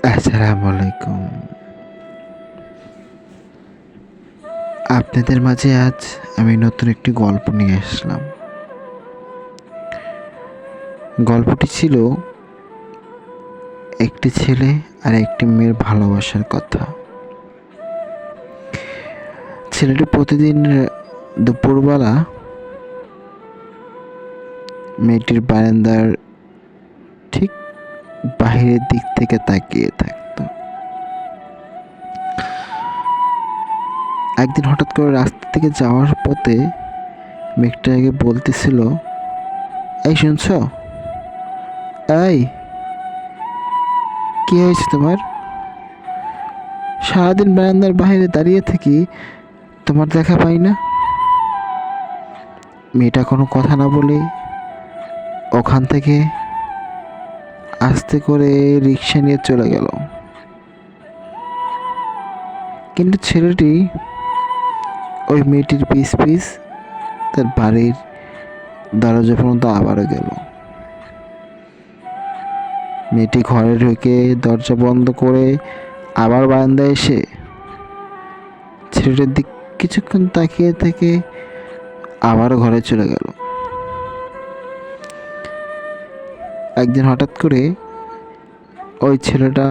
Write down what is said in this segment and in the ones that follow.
আসসালামু আলাইকুম। আপনাদের মাঝে আজ আমি নতুন একটি গল্প নিয়ে আসলাম। গল্পটি ছিল একটি ছেলে আর একটি মেয়ের ভালোবাসার কথা। ছেলেটি প্রতিদিন দুপুরবেলা মেয়েটির বারান্দার ঠিক বাহিরের দিক থেকে তাকিয়ে থাকতো। একদিন হঠাৎ করে রাস্তা থেকে যাওয়ার পথে মেয়েটাকে বলতেছিল, এই শুনছ, এই কি হয়েছে তোমার? সারাদিন বারান্দার বাইরে দাঁড়িয়ে থাকি, তোমার দেখা পাই না। মেয়েটা কোনো কথা না বলে ওখান থেকে আস্তে করে রিক্সা নিয়ে চলে গেল। কিন্তু ছেলেটি ওই মেয়েটির পিছ পিছ তার বাড়ির দরজা পর্যন্ত আবারও গেল। মেয়েটি ঘরে ঢুকে দরজা বন্ধ করে আবার বারান্দায় এসে ছেলেটির দিক কিছুক্ষণ তাকিয়ে থেকে আবারও ঘরে চলে গেল। একদিন হঠাৎ করে ওই ছেলেটা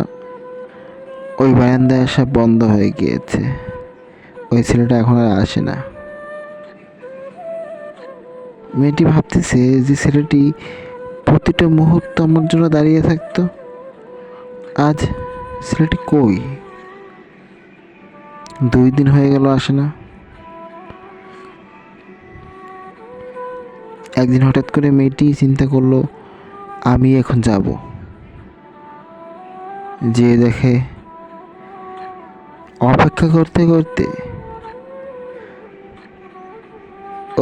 ওই বারান্দায় আসা বন্ধ হয়ে গিয়েছে। ওই ছেলেটা এখন আর আসে না। মেয়েটি ভাবতেছে যে ছেলেটি প্রতিটা মুহূর্ত আমার জন্য দাঁড়িয়ে থাকতো, আজ ছেলেটি কই? 2 দিন হয়ে গেল আসে না। একদিন হঠাৎ করে মেয়েটি চিন্তা করলো, আমি এখন যাব। যে দেখে অপেক্ষা করতে করতে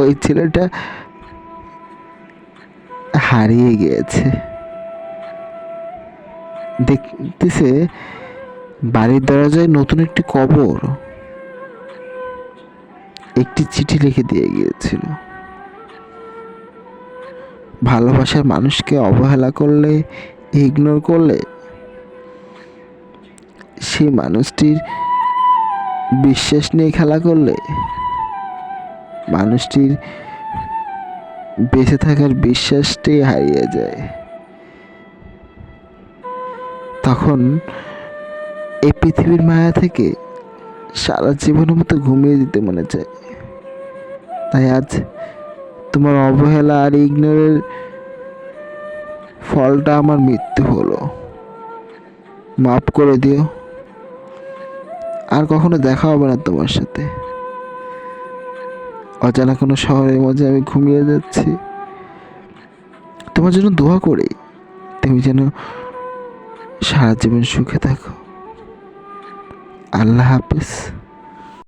ওই ছেলেটা হারিয়ে গিয়েছে। দেখতেছে বাড়ির দরজায় নতুন একটি কবর, একটি চিঠি লিখে দিয়ে গিয়েছিল। ভালোবাসার মানুষকে অবহেলা করলে, ইগনোর করলে, সেই মানুষটির বিশ্বাস নিয়ে খেলা করলে, মানুষটির বেঁচে থাকার বিশ্বাসটাই হারিয়ে যায়। তখন এই পৃথিবীর মায়া থেকে সারা জীবনের মতো ঘুমিয়ে দিতে মনে চায়। তাই আজ তোমার অবহেলা আর ইগনোরের ফলটা আমার মৃত্যু হলো। মাফ করে দিও, আর কখনো দেখা হবে না তোমার সাথে। অজানা কোনো শহরের মাঝে আমি ঘুমিয়ে যাচ্ছি, তোমার জন্য দোয়া করি তুমি যেন সারা জীবন সুখে থাকো। আল্লাহ হাফেজ।